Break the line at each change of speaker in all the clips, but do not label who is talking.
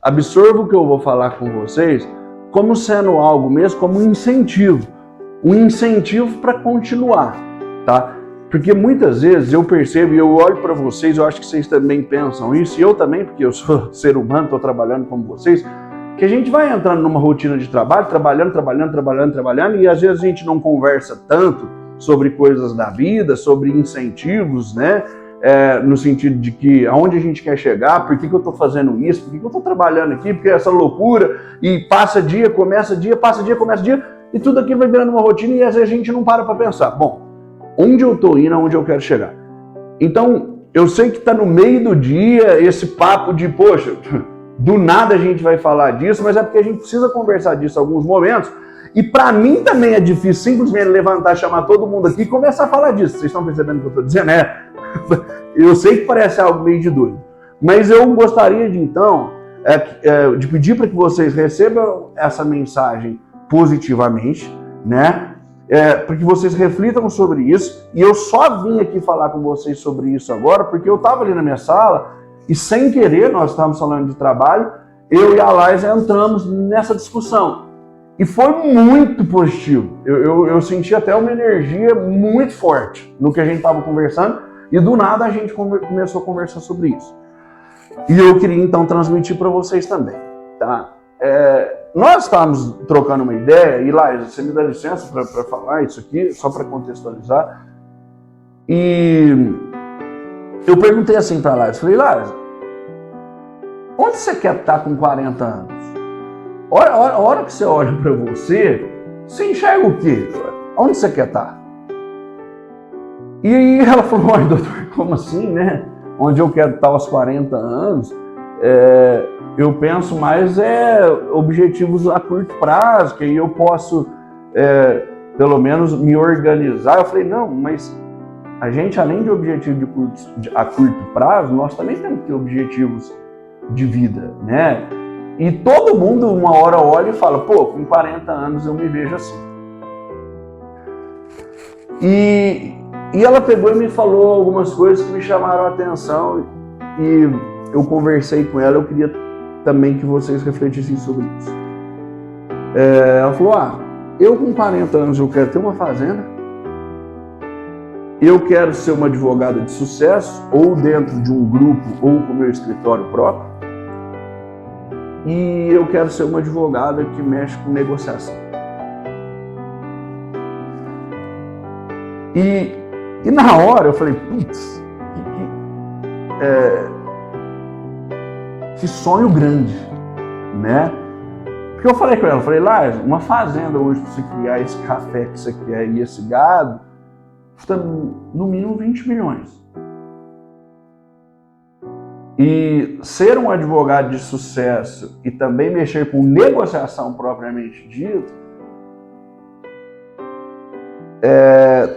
absorva o que eu vou falar com vocês como sendo algo mesmo, como um incentivo para continuar, tá? Porque muitas vezes eu percebo e eu olho para vocês, eu acho que vocês também pensam isso, e eu também, porque eu sou ser humano, estou trabalhando como vocês, que a gente vai entrando numa rotina de trabalho, trabalhando, e às vezes a gente não conversa tanto sobre coisas da vida, sobre incentivos, né? No sentido de que aonde a gente quer chegar, por que eu estou fazendo isso, por que eu estou trabalhando aqui, porque essa loucura, e passa dia, começa dia, e tudo aqui vai virando uma rotina e às vezes a gente não para pensar, bom, onde eu estou indo, aonde eu quero chegar. Então, eu sei que está no meio do dia esse papo de, poxa, do nada a gente vai falar disso, mas é porque a gente precisa conversar disso em alguns momentos. E para mim também é difícil simplesmente levantar, chamar todo mundo aqui e começar a falar disso. Vocês estão percebendo o que eu estou dizendo? Eu sei que parece algo meio de doido. Mas eu gostaria de, então, de pedir para que vocês recebam essa mensagem positivamente, né? Para que vocês reflitam sobre isso. E eu só vim aqui falar com vocês sobre isso agora porque eu estava ali na minha sala e sem querer, nós estávamos falando de trabalho, eu e a Laísa entramos nessa discussão. E foi muito positivo. Eu senti até uma energia muito forte no que a gente estava conversando e do nada a gente começou a conversar sobre isso. E eu queria então transmitir para vocês também, tá? Nós estávamos trocando uma ideia, e Laísa, você me dá licença para falar isso aqui, só para contextualizar. E eu perguntei assim para a Laísa, falei, Laísa, onde você quer estar com 40 anos? A hora que você olha para você enxerga o quê? Onde você quer estar? E aí ela falou, olha, doutor, como assim, né? Onde eu quero estar aos 40 anos? Eu penso mais objetivos a curto prazo, que aí eu posso, pelo menos, me organizar. Eu falei, não, mas a gente, além de objetivo a curto prazo, nós também temos que ter objetivos de vida, né? E todo mundo uma hora olha e fala, pô, com 40 anos eu me vejo assim. E ela pegou e me falou algumas coisas que me chamaram a atenção e eu conversei com ela, eu queria também que vocês refletissem sobre isso. Ela falou, eu com 40 anos eu quero ter uma fazenda, eu quero ser uma advogada de sucesso, ou dentro de um grupo, ou com o meu escritório próprio, e eu quero ser uma advogada que mexe com negociação. E na hora eu falei, putz, que sonho grande, né? Porque eu falei com ela, Laísa, uma fazenda hoje para você criar esse café que você quer e esse gado, custa no mínimo 20 milhões. E ser um advogado de sucesso e também mexer com negociação propriamente dito,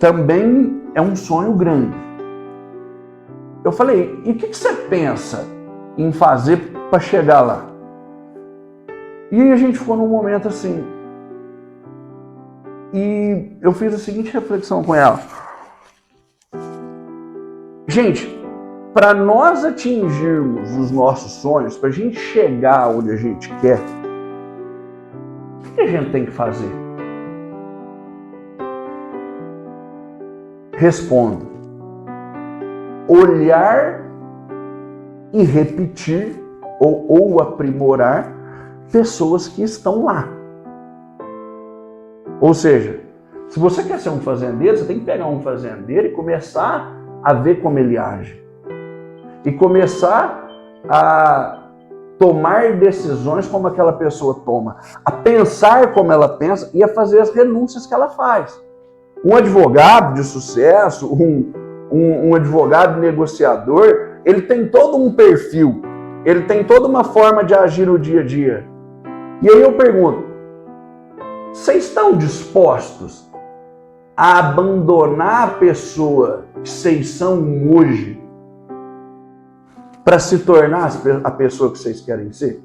também é um sonho grande. Eu falei, e o que você pensa em fazer para chegar lá? E aí a gente ficou num momento assim. E eu fiz a seguinte reflexão com ela. Gente, para nós atingirmos os nossos sonhos, para a gente chegar onde a gente quer, o que a gente tem que fazer? Respondo. Olhar e repetir ou aprimorar pessoas que estão lá. Ou seja, se você quer ser um fazendeiro, você tem que pegar um fazendeiro e começar a ver como ele age. E começar a tomar decisões como aquela pessoa toma, a pensar como ela pensa e a fazer as renúncias que ela faz. Um advogado de sucesso, um advogado negociador, ele tem todo um perfil, ele tem toda uma forma de agir no dia a dia. E aí eu pergunto, vocês estão dispostos a abandonar a pessoa que vocês são hoje para se tornar a pessoa que vocês querem ser?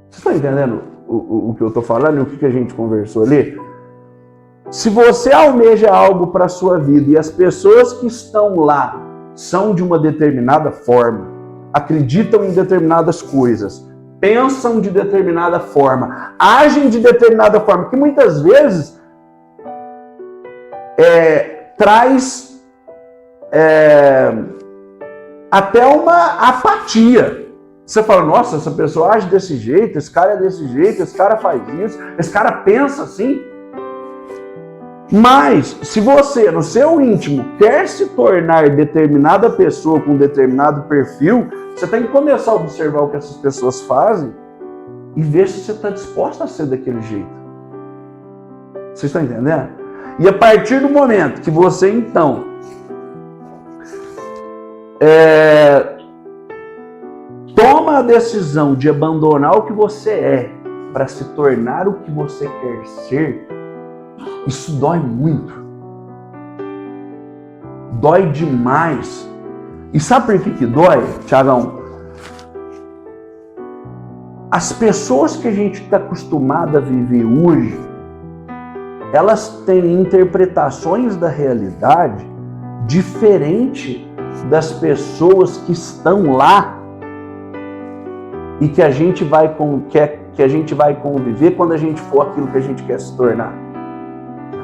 Vocês estão entendendo o que eu estou falando e o que a gente conversou ali? Se você almeja algo para a sua vida e as pessoas que estão lá são de uma determinada forma, acreditam em determinadas coisas, pensam de determinada forma, agem de determinada forma, que muitas vezes traz até uma apatia. Você fala, nossa, essa pessoa age desse jeito, esse cara é desse jeito, esse cara faz isso, esse cara pensa assim. Mas, se você, no seu íntimo, quer se tornar determinada pessoa com determinado perfil, você tem que começar a observar o que essas pessoas fazem e ver se você está disposto a ser daquele jeito. Vocês estão entendendo? E a partir do momento que você, então, toma a decisão de abandonar o que você é para se tornar o que você quer ser, isso dói muito. Dói demais. E sabe por que dói, Tiagão? As pessoas que a gente está acostumado a viver hoje, elas têm interpretações da realidade diferente das pessoas que estão lá e que a gente vai conviver quando a gente for aquilo que a gente quer se tornar.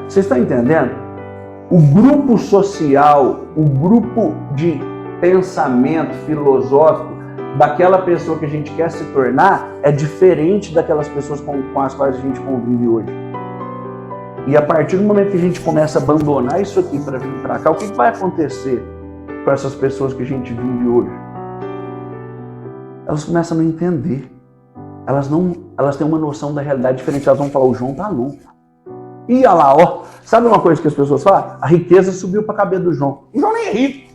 Vocês estão entendendo? O grupo social, o grupo de pensamento filosófico daquela pessoa que a gente quer se tornar é diferente daquelas pessoas com as quais a gente convive hoje. E a partir do momento que a gente começa a abandonar isso aqui para vir para cá, o que vai acontecer com essas pessoas que a gente vive hoje? Elas começam a não entender. Elas têm uma noção da realidade diferente. Elas vão falar, o João tá louco. E olha lá, ó. Sabe uma coisa que as pessoas falam? A riqueza subiu para a cabeça do João. O João nem é rico.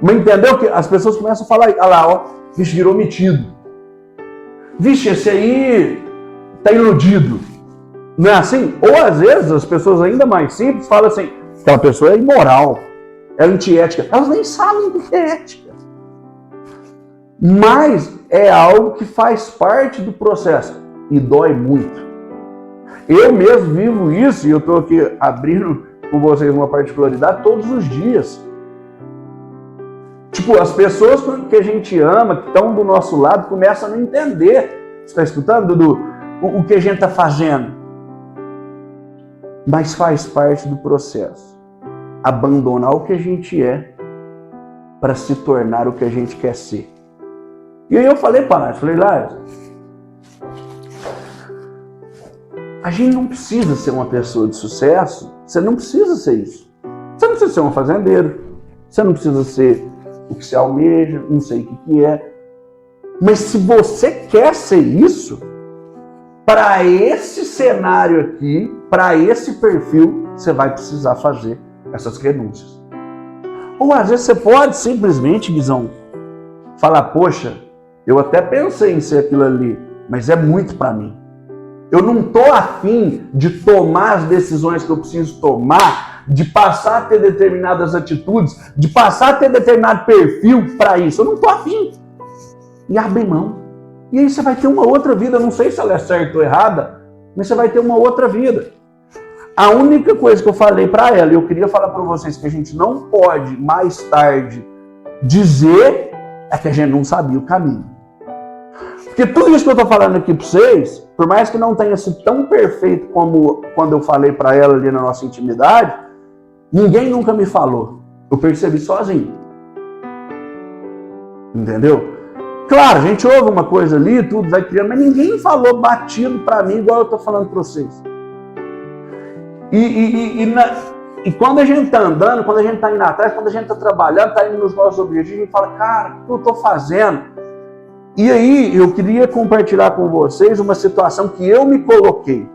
Mas entendeu que as pessoas começam a falar, olha lá, ó. Vixe, virou metido. Vixe, esse aí tá iludido. Não é assim? Ou às vezes as pessoas ainda mais simples falam assim, aquela pessoa é imoral, é antiética. Elas nem sabem o que é ética. Mas é algo que faz parte do processo e dói muito. Eu mesmo vivo isso e eu estou aqui abrindo com vocês uma particularidade todos os dias. Tipo, as pessoas que a gente ama, que estão do nosso lado, começam a não entender. Você está escutando, Dudu? O que a gente está fazendo. Mas faz parte do processo. Abandonar o que a gente é para se tornar o que a gente quer ser. E aí eu falei para Lázaro, Lázaro, a gente não precisa ser uma pessoa de sucesso, você não precisa ser isso. Você não precisa ser um fazendeiro, você não precisa ser o que você almeja, não sei o que é. Mas se você quer ser isso, para esse cenário aqui, para esse perfil, você vai precisar fazer essas renúncias. Ou às vezes você pode simplesmente, Guizão, falar, poxa, eu até pensei em ser aquilo ali, mas é muito para mim. Eu não estou afim de tomar as decisões que eu preciso tomar, de passar a ter determinadas atitudes, de passar a ter determinado perfil para isso. Eu não estou afim. E abre mão. E aí você vai ter uma outra vida. Não sei se ela é certa ou errada, mas você vai ter uma outra vida. A única coisa que eu falei para ela, e eu queria falar para vocês que a gente não pode mais tarde dizer, é que a gente não sabia o caminho. Porque tudo isso que eu estou falando aqui para vocês, por mais que não tenha sido tão perfeito como quando eu falei para ela ali na nossa intimidade, ninguém nunca me falou. Eu percebi sozinho. Entendeu? Claro, a gente ouve uma coisa ali, tudo vai criando, mas ninguém falou batido para mim igual eu estou falando para vocês. E quando a gente está andando, quando a gente está indo atrás, quando a gente está trabalhando, está indo nos nossos objetivos, a gente fala, cara, o que eu estou fazendo? E aí, eu queria compartilhar com vocês uma situação que eu me coloquei.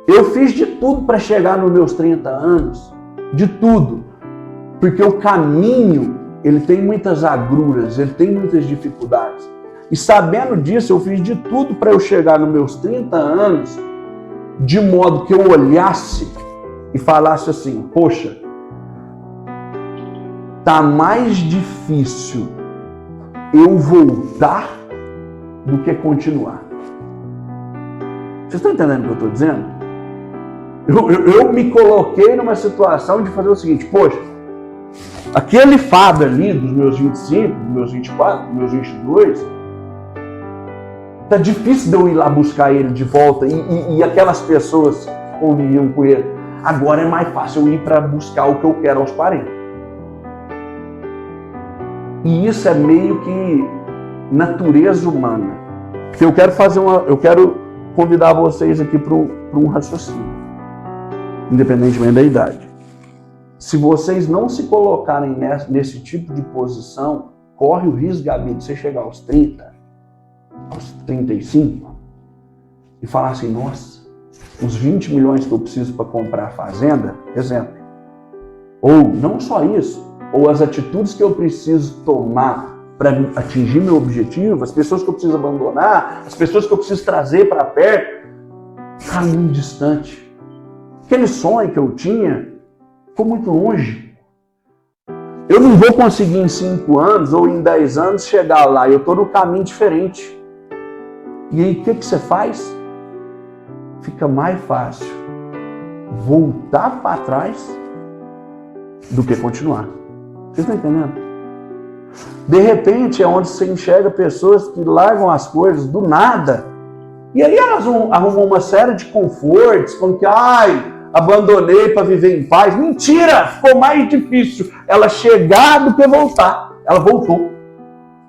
Eu fiz de tudo para chegar nos meus 30 anos, de tudo. Porque o caminho, ele tem muitas agruras, ele tem muitas dificuldades. E sabendo disso, eu fiz de tudo para eu chegar nos meus 30 anos, de modo que eu olhasse e falasse assim, poxa, tá mais difícil eu voltar do que continuar. Vocês estão entendendo o que eu estou dizendo? Eu me coloquei numa situação de fazer o seguinte, poxa, Aquele Fábio ali, dos meus 25, dos meus 24, dos meus 22, tá difícil de eu ir lá buscar ele de volta e aquelas pessoas que conviviam com ele. Agora é mais fácil eu ir para buscar o que eu quero aos 40. E isso é meio que natureza humana. Porque eu quero convidar vocês aqui para um raciocínio, independentemente da idade. Se vocês não se colocarem nesse tipo de posição, corre o risco, Gabi, de você chegar aos 30, aos 35, e falar assim, nossa, os 20 milhões que eu preciso para comprar a fazenda, exemplo. Ou não só isso, ou as atitudes que eu preciso tomar para atingir meu objetivo, as pessoas que eu preciso abandonar, as pessoas que eu preciso trazer para perto, está muito distante. Aquele sonho que eu tinha ficou muito longe. Eu não vou conseguir em 5 anos ou em 10 anos chegar lá, eu estou no caminho diferente. E aí o que você faz? Fica mais fácil voltar para trás do que continuar. Vocês estão entendendo? De repente é onde você enxerga pessoas que largam as coisas do nada e aí elas arrumam uma série de confortos, como que, abandonei para viver em paz. Mentira! Ficou mais difícil ela chegar do que voltar. Ela voltou.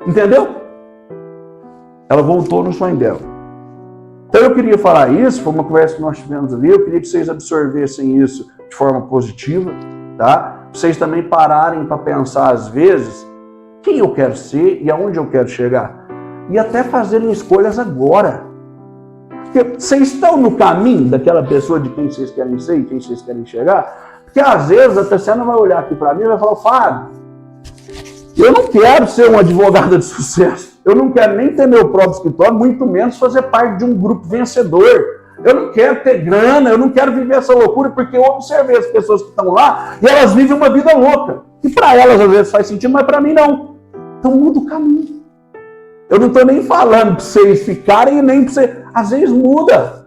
Entendeu? Ela voltou no sonho dela. Então eu queria falar isso, foi uma conversa que nós tivemos ali, eu queria que vocês absorvessem isso de forma positiva, tá? Vocês também pararem para pensar às vezes quem eu quero ser e aonde eu quero chegar. E até fazerem escolhas agora. Porque vocês estão no caminho daquela pessoa de quem vocês querem ser e quem vocês querem chegar. Porque às vezes a Tatiana vai olhar aqui para mim e vai falar, Fábio, eu não quero ser uma advogada de sucesso. Eu não quero nem ter meu próprio escritório, muito menos fazer parte de um grupo vencedor. Eu não quero ter grana, eu não quero viver essa loucura, porque eu observei as pessoas que estão lá e elas vivem uma vida louca. E para elas às vezes faz sentido, mas para mim não. Então muda o caminho. Eu não estou nem falando para vocês ficarem e nem para vocês... Às vezes muda.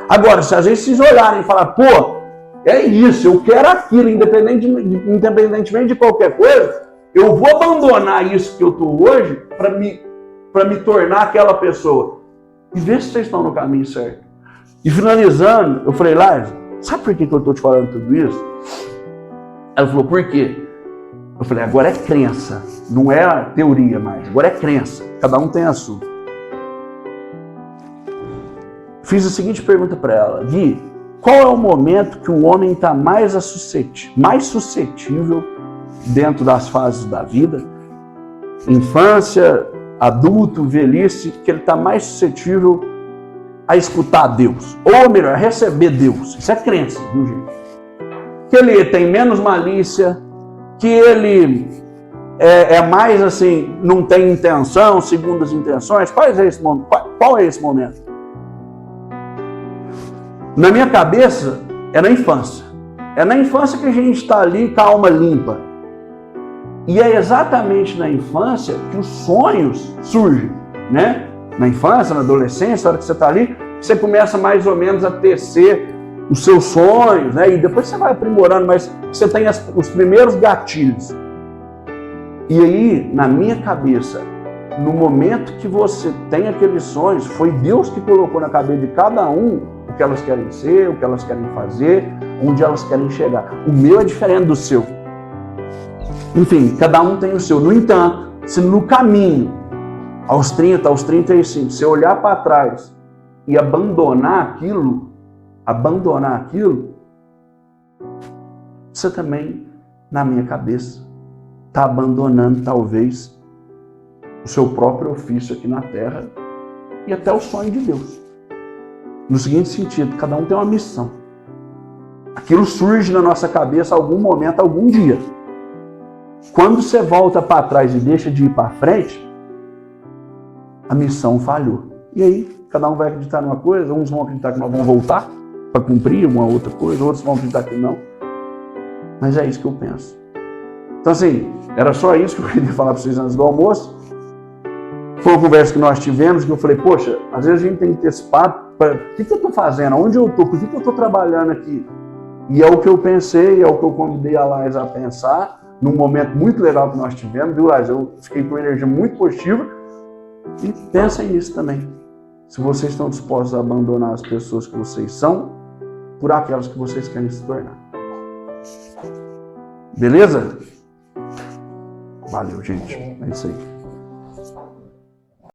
Agora, se às vezes vocês olharem e falar, pô, é isso, eu quero aquilo, independentemente de qualquer coisa, eu vou abandonar isso que eu estou hoje para me tornar aquela pessoa. E ver se vocês estão no caminho certo. E finalizando, eu falei, Lázaro, sabe por que eu estou te falando tudo isso? Ela falou, por quê? Eu falei, agora é crença, não é a teoria mais, agora é crença, cada um tem a sua. Fiz a seguinte pergunta para ela, Gui, qual é o momento que o homem está mais suscetível dentro das fases da vida, infância, adulto, velhice, que ele está mais suscetível a escutar Deus, ou melhor, a receber Deus. Isso é crença, viu, gente? Que ele tem menos malícia, que ele é mais assim, não tem intenção, segundo as intenções. Qual é esse momento? Na minha cabeça, é na infância. É na infância que a gente está ali com a alma limpa. E é exatamente na infância que os sonhos surgem, né? Na infância, na adolescência, na hora que você está ali, você começa mais ou menos a tecer os seus sonhos, né? E depois você vai aprimorando, mas você tem os primeiros gatilhos. E aí, na minha cabeça, no momento que você tem aqueles sonhos, foi Deus que colocou na cabeça de cada um o que elas querem ser, o que elas querem fazer, onde elas querem chegar. O meu é diferente do seu. Enfim, cada um tem o seu. No entanto, se no caminho, aos 30, aos 35, você olhar para trás e abandonar aquilo, você também, na minha cabeça, está abandonando talvez o seu próprio ofício aqui na Terra e até o sonho de Deus. No seguinte sentido, cada um tem uma missão. Aquilo surge na nossa cabeça algum momento, algum dia. Quando você volta para trás e deixa de ir para frente, a missão falhou. E aí, cada um vai acreditar numa coisa, uns vão acreditar que nós vamos voltar para cumprir uma outra coisa, outros vão acreditar que não. Mas é isso que eu penso. Então assim, era só isso que eu queria falar para vocês antes do almoço. Foi uma conversa que nós tivemos, que eu falei, poxa, às vezes a gente tem que ter esse papo, o que eu estou fazendo, onde eu estou, por que eu estou trabalhando aqui? E é o que eu pensei, é o que eu convidei a Laís a pensar, num momento muito legal que nós tivemos, viu, Lars? Eu fiquei com uma energia muito positiva. E pensem nisso também. Se vocês estão dispostos a abandonar as pessoas que vocês são, por aquelas que vocês querem se tornar. Beleza? Valeu, gente. É isso aí.